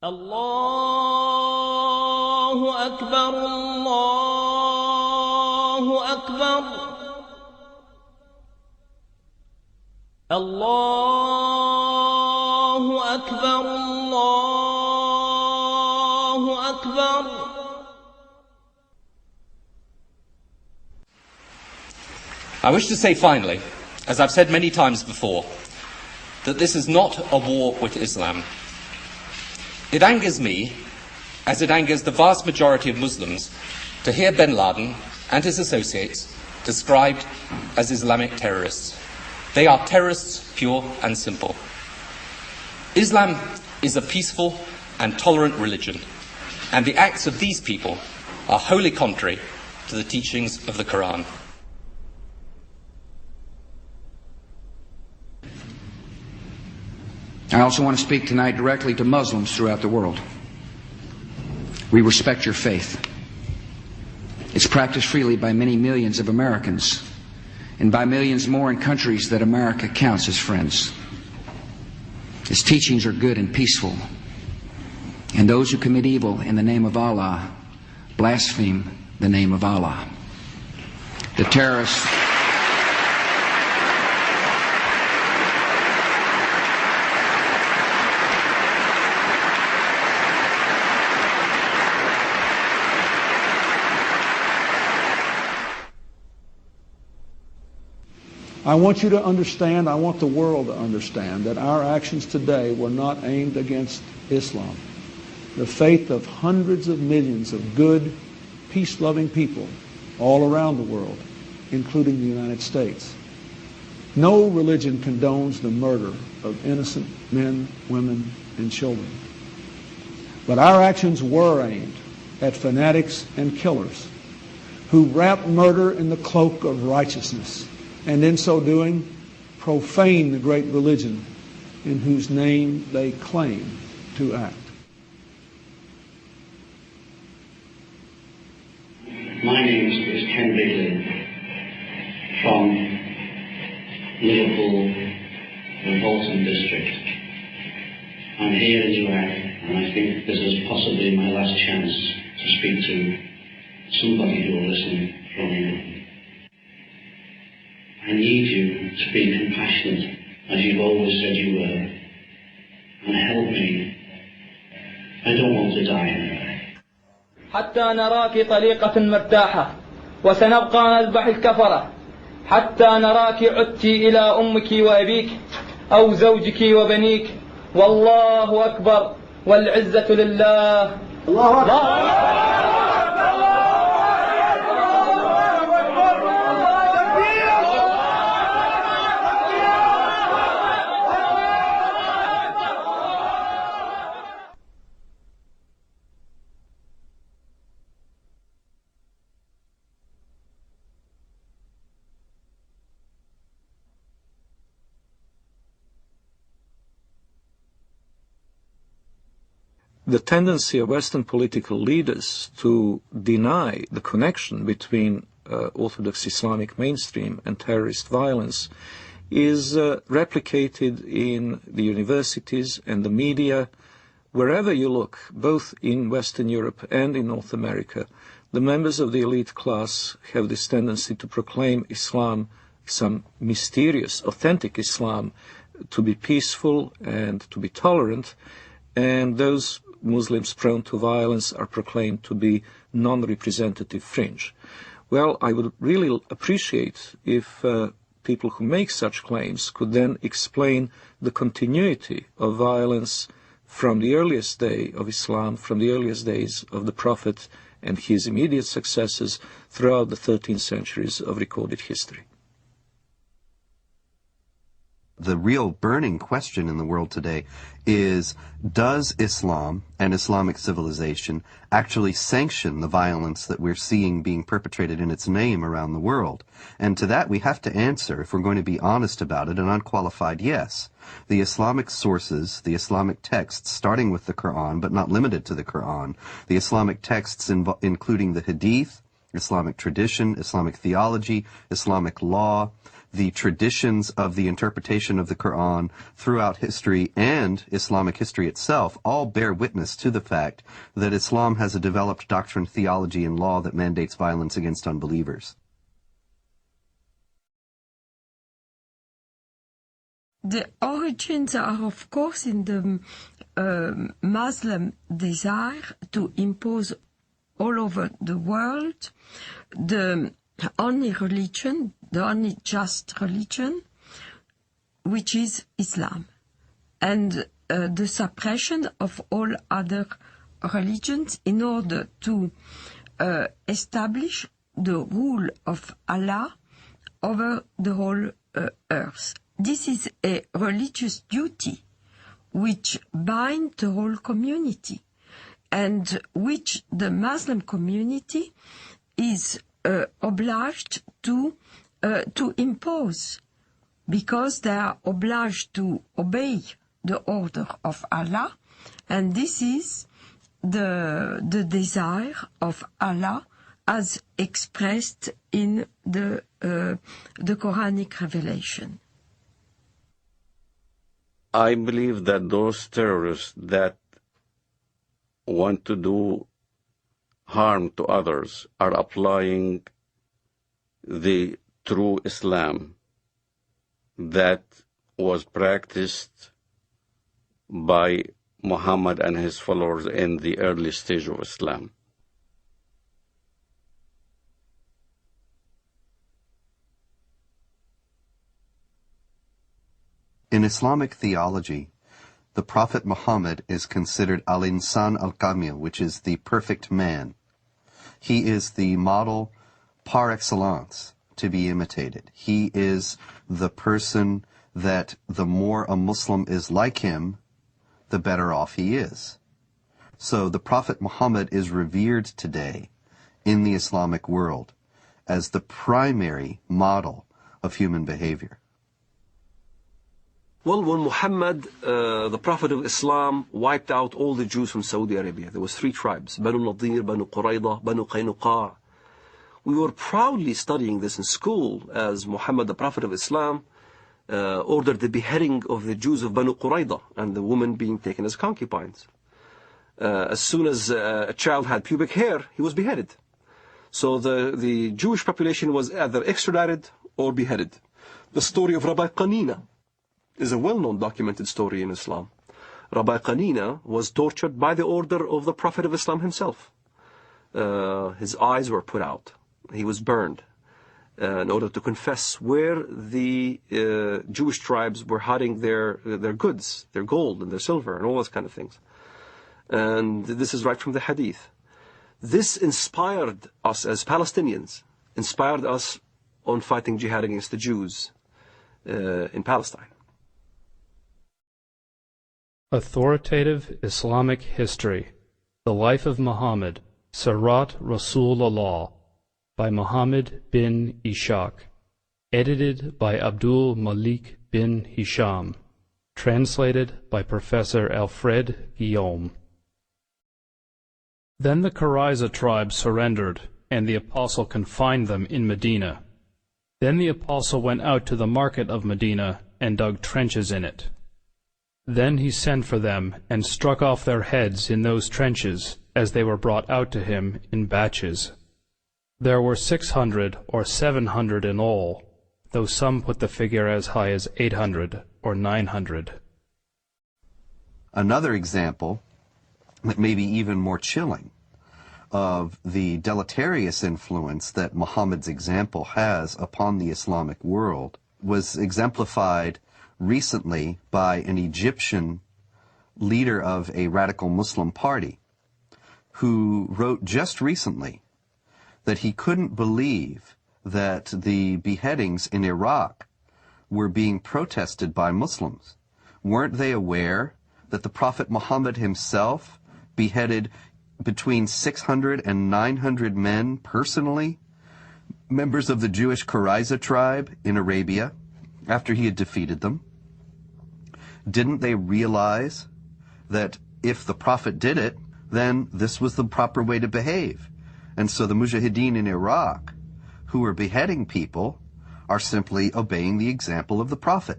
الله أكبر الله أكبر الله أكبر الله أكبر. I wish to say finally, as I've said many times before, that this is not a war with Islam. It angers me, as it angers the vast majority of Muslims, to hear bin Laden and his associates described as Islamic terrorists. They are terrorists, pure and simple. Islam is a peaceful and tolerant religion, and the acts of these people are wholly contrary to the teachings of the Koran. I also want to speak tonight directly to Muslims throughout the world. We respect your faith. It's practiced freely by many millions of Americans, and by millions more in countries that America counts as friends. Its teachings are good and peaceful, and those who commit evil in the name of Allah blaspheme the name of Allah. The terrorists... I want you to understand, I want the world to understand that our actions today were not aimed against Islam. The faith of hundreds of millions of good, peace-loving people all around the world, including the United States. No religion condones the murder of innocent men, women, and children. But our actions were aimed at fanatics and killers who wrap murder in the cloak of righteousness, and in so doing, profane the great religion in whose name they claim to act. My name is Ken Bigley from Liverpool, the Bolton district. I'm here in Iraq, and I think this is possibly my last chance to speak to somebody who will listen from England. I need you to be compassionate, as you've always said you were, and help me. I don't want to die. حتى نراك طليقة مرتاحة وسنبقى نذبح الكفرة حتى نراك عدت إلى أمك وأبيك أو زوجك وبنيك والله أكبر والعزة لله. الله أكبر. The tendency of Western political leaders to deny the connection between Orthodox Islamic mainstream and terrorist violence is replicated in the universities and the media. Wherever you look, both in Western Europe and in North America, the members of the elite class have this tendency to proclaim Islam, some mysterious, authentic Islam, to be peaceful and to be tolerant, and those Muslims prone to violence are proclaimed to be non-representative fringe. Well, I would really appreciate if people who make such claims could then explain the continuity of violence from the earliest day of Islam, from the earliest days of the Prophet and his immediate successors throughout the 13 centuries of recorded history. The real burning question in the world today is, does Islam and Islamic civilization actually sanction the violence that we're seeing being perpetrated in its name around the world? And to that we have to answer, if we're going to be honest about it, an unqualified yes. The Islamic sources, the Islamic texts, starting with the Quran, but not limited to the Quran, the Islamic texts including the Hadith, Islamic tradition, Islamic theology, Islamic law, the traditions of the interpretation of the Quran throughout history and Islamic history itself all bear witness to the fact that Islam has a developed doctrine, theology, and law that mandates violence against unbelievers. The origins are, of course, in the Muslim desire to impose all over the world the only religion, the only just religion, which is Islam, and the suppression of all other religions in order to establish the rule of Allah over the whole earth. This is a religious duty which binds the whole community, and which the Muslim community is obliged to impose, because they are obliged to obey the order of Allah, and this is the desire of Allah as expressed in the Quranic revelation. I believe that those terrorists that want to do harm to others are applying the true Islam that was practiced by Muhammad and his followers in the early stage of Islam. In Islamic theology, the Prophet Muhammad is considered al-insan al-kamil, which is the perfect man. He is the model par excellence to be imitated. He is the person that the more a Muslim is like him, the better off he is. So the Prophet Muhammad is revered today in the Islamic world as the primary model of human behavior. Well, when Muhammad, the Prophet of Islam, wiped out all the Jews from Saudi Arabia, there was 3 tribes, Banu Nadir, Banu Qurayda, Banu Qaynuqa. We were proudly studying this in school as Muhammad, the Prophet of Islam, ordered the beheading of the Jews of Banu Qurayda and the women being taken as concubines. As soon as a child had pubic hair, he was beheaded. So the Jewish population was either extradited or beheaded. The story of Rabbi Qanina is a well-known documented story in Islam. Rabbi Qanina was tortured by the order of the Prophet of Islam himself. His eyes were put out. He was burned in order to confess where the Jewish tribes were hiding their goods, their gold and their silver and all those kind of things. And this is right from the Hadith. This inspired us as Palestinians, inspired us on fighting jihad against the Jews in Palestine. Authoritative Islamic History, The Life of Muhammad, Sirat Rasulullah, by Muhammad bin Ishaq, edited by Abdul Malik bin Hisham, translated by Professor Alfred Guillaume. Then the Qurayza tribe surrendered, and the apostle confined them in Medina. Then the apostle went out to the market of Medina and dug trenches in it. Then he sent for them and struck off their heads in those trenches as they were brought out to him in batches. There were 600 or 700 in all, though some put the figure as high as 800 or 900. Another example, that may be even more chilling, of the deleterious influence that Muhammad's example has upon the Islamic world was exemplified recently by an Egyptian leader of a radical Muslim party who wrote just recently that he couldn't believe that the beheadings in Iraq were being protested by Muslims. Weren't they aware that the Prophet Muhammad himself beheaded between 600 and 900 men personally, members of the Jewish Qurayza tribe in Arabia, after he had defeated them? Didn't they realize that if the Prophet did it, then this was the proper way to behave? And so the Mujahideen in Iraq, who were beheading people, are simply obeying the example of the Prophet.